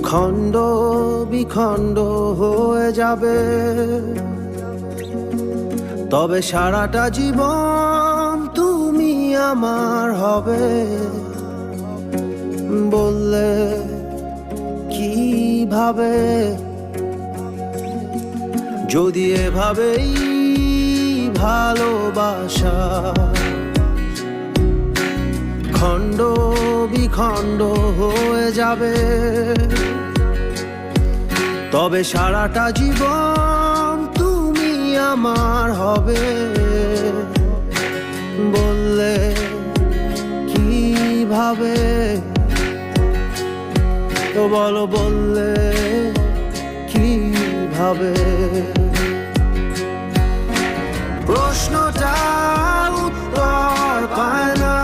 খণ্ড বিখণ্ড হয়ে যাবে, তবে সারাটা জীবন তুমি আমার হবে। বললে কিভাবে, যদি এভাবেই ভালোবাসা খণ্ড বিখণ্ড হয়ে যাবে, তবে সারাটা জীবন তুমি আমার হবে। বললে কিভাবে, তো বলো বললে কিভাবে। প্রশ্নটা উত্তর পায় না,